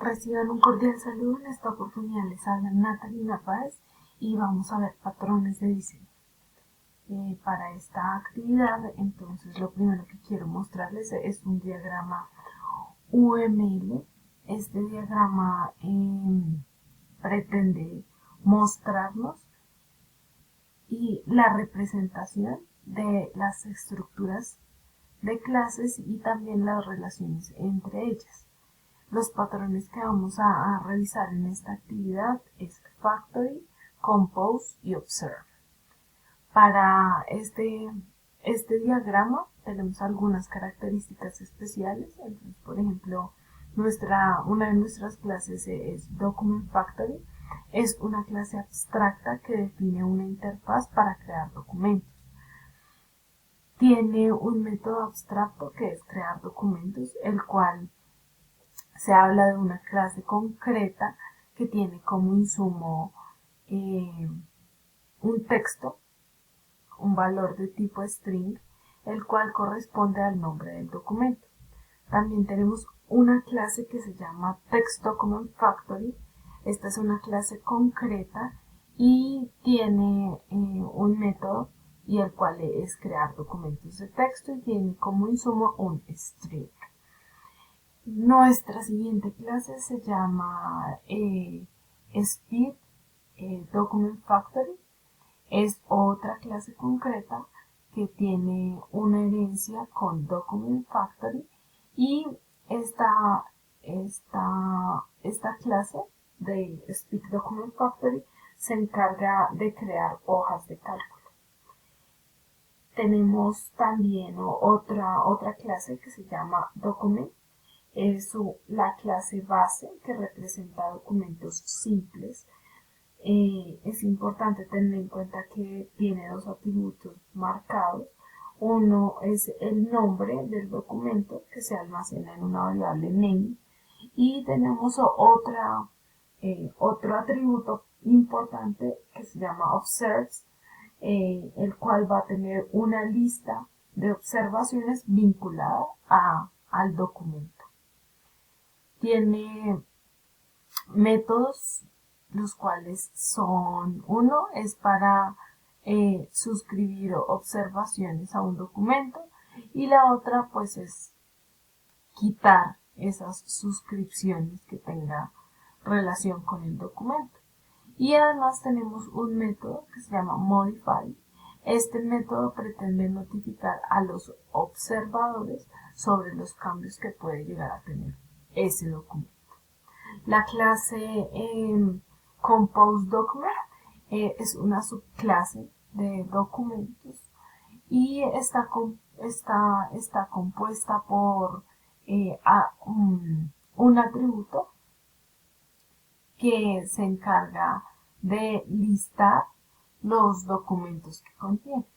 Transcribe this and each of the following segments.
Reciban un cordial saludo. En esta oportunidad les habla Natalie Narváez y vamos a ver patrones de diseño. Para esta actividad, entonces, lo primero que quiero mostrarles es un diagrama UML. Este diagrama pretende mostrarnos la representación de las estructuras de clases y también las relaciones entre ellas. Los patrones que vamos a revisar en esta actividad es Factory, Compose y Observe. Para este diagrama tenemos algunas características especiales. Entonces, por ejemplo, una de nuestras clases es Document Factory. Es una clase abstracta que define una interfaz para crear documentos. Tiene un método abstracto que es crear documentos, el cual se habla de una clase concreta que tiene como insumo un texto, un valor de tipo string, el cual corresponde al nombre del documento. También tenemos una clase que se llama TextDocumentFactory. Esta es una clase concreta y tiene un método y el cual es crear documentos de texto y tiene como insumo un string. Nuestra siguiente clase se llama Speed Document Factory. Es otra clase concreta que tiene una herencia con Document Factory y esta clase de Speed Document Factory se encarga de crear hojas de cálculo. Tenemos también otra clase que se llama Document. Es la clase base que representa documentos simples. Es importante tener en cuenta que tiene dos atributos marcados. Uno es el nombre del documento que se almacena en una variable name y tenemos otro atributo importante que se llama observes, el cual va a tener una lista de observaciones vinculada al documento. Tiene métodos, los cuales uno es para suscribir observaciones a un documento y la otra pues es quitar esas suscripciones que tenga relación con el documento. Y además tenemos un método que se llama modify. Este método pretende notificar a los observadores sobre los cambios que puede llegar a tener ese documento. La clase Compose Document es una subclase de documentos y está compuesta por un atributo que se encarga de listar los documentos que contiene.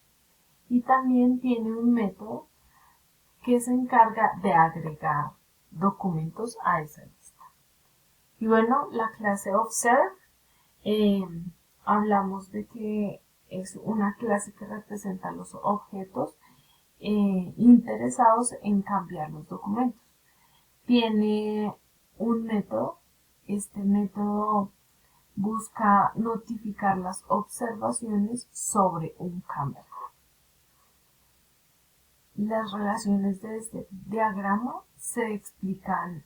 Y también tiene un método que se encarga de agregar documentos a esa lista. Y bueno, la clase Observe, hablamos de que es una clase que representa los objetos interesados en cambiar los documentos. Tiene un método. Este método busca notificar las observaciones sobre un cambio. Las relaciones de este diagrama se explican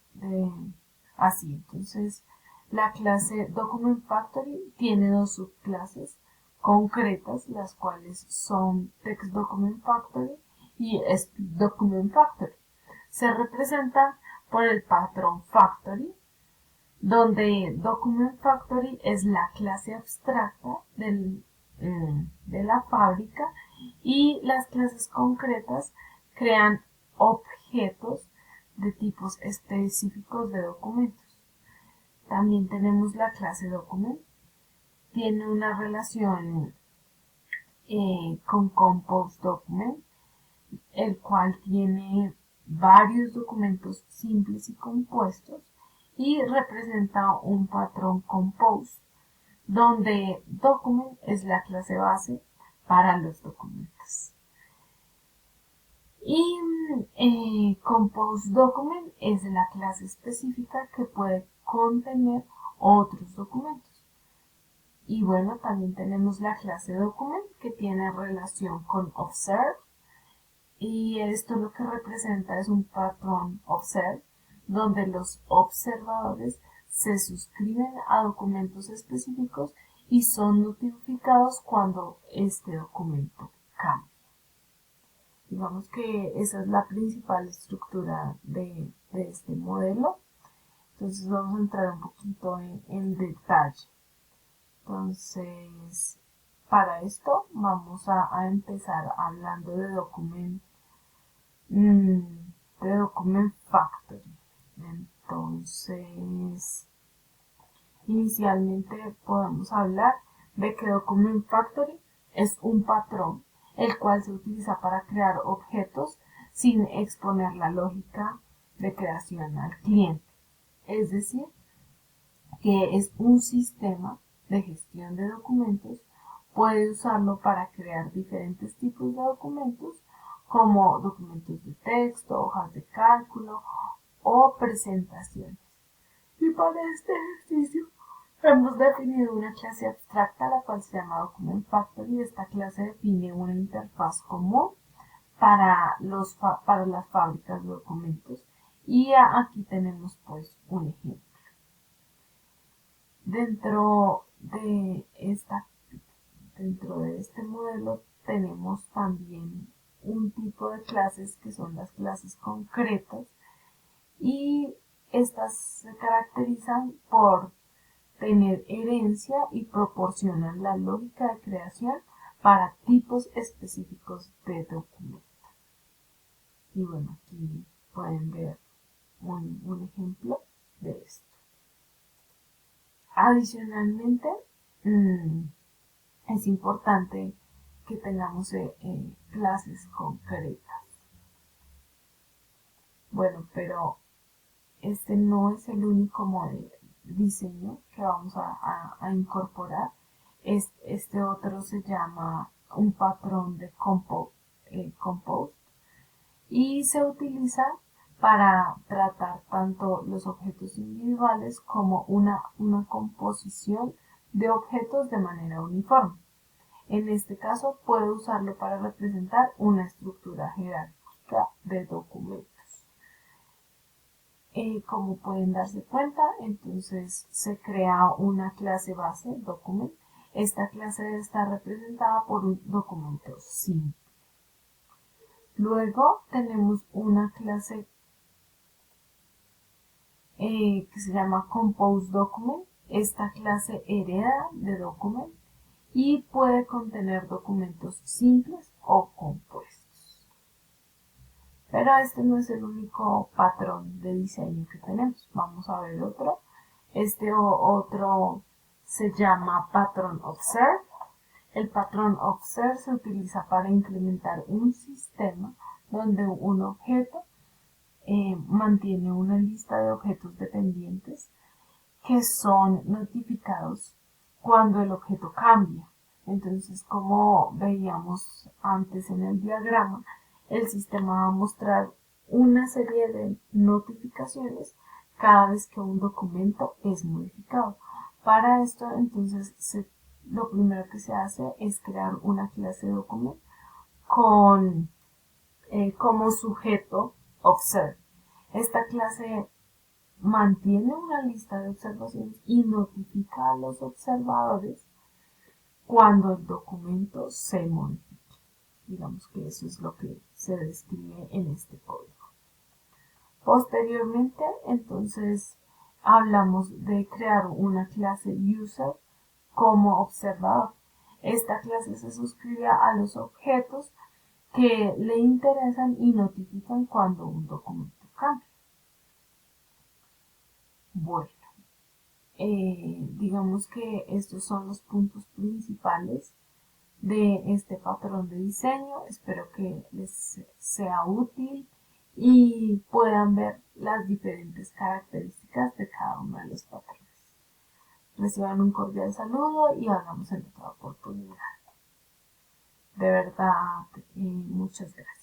así. Entonces, la clase Document Factory tiene dos subclases concretas, las cuales son Text Document Factory y Speed Document Factory. Se representan por el patrón Factory, donde Document Factory es la clase abstracta de la fábrica y las clases concretas crean objetos de tipos específicos de documentos. También tenemos la clase Document. Tiene una relación con Compose Document, el cual tiene varios documentos simples y compuestos y representa un patrón Compose, donde Document es la clase base para los documentos. Y Compose Document es la clase específica que puede contener otros documentos. Y bueno, también tenemos la clase Document que tiene relación con Observe. Y esto lo que representa es un patrón Observe, donde los observadores se suscriben a documentos específicos y son notificados cuando este documento cambia. Digamos que esa es la principal estructura de este modelo. Entonces vamos a entrar un poquito en detalle. Entonces, para esto vamos a empezar hablando de Document Factory. Entonces, inicialmente podemos hablar de que Document Factory es un patrón el cual se utiliza para crear objetos sin exponer la lógica de creación al cliente. Es decir, que es un sistema de gestión de documentos, puede usarlo para crear diferentes tipos de documentos, como documentos de texto, hojas de cálculo o presentaciones. Y para este ejercicio hemos definido una clase abstracta, la cual se llama Document Factory. Esta clase define una interfaz común para las fábricas de documentos. Y aquí tenemos pues un ejemplo. Dentro de este modelo tenemos también un tipo de clases que son las clases concretas, y estas se caracterizan por tener herencia y proporcionan la lógica de creación para tipos específicos de documentos. Y bueno, aquí pueden ver un ejemplo de esto. Adicionalmente, es importante que tengamos clases concretas. Bueno, pero este no es el único diseño que vamos a incorporar. Este otro se llama un patrón de Compose y se utiliza para tratar tanto los objetos individuales como una composición de objetos de manera uniforme. En este caso, puedo usarlo para representar una estructura jerárquica de documentos. Como pueden darse cuenta, entonces se crea una clase base, document. Esta clase debe estar representada por un documento simple. Luego tenemos una clase que se llama Compose Document. Esta clase hereda de document y puede contener documentos simples o compuestos. Pero este no es el único patrón de diseño que tenemos. Vamos a ver otro. Este otro se llama Pattern Observe. El patrón Observe se utiliza para implementar un sistema donde un objeto mantiene una lista de objetos dependientes que son notificados cuando el objeto cambia. Entonces, como veíamos antes en el diagrama, el sistema va a mostrar una serie de notificaciones cada vez que un documento es modificado. Para esto, entonces, lo primero que se hace es crear una clase de documento con como sujeto observe. Esta clase mantiene una lista de observaciones y notifica a los observadores cuando el documento se modifique. Digamos que eso es lo que se describe en este código. Posteriormente, entonces, hablamos de crear una clase user como observador. Esta clase se suscribe a los objetos que le interesan y notifican cuando un documento cambia. Bueno, digamos que estos son los puntos principales de este patrón de diseño. Espero que les sea útil y puedan ver las diferentes características de cada uno de los patrones. Reciban un cordial saludo y hablamos en otra oportunidad. De verdad, muchas gracias.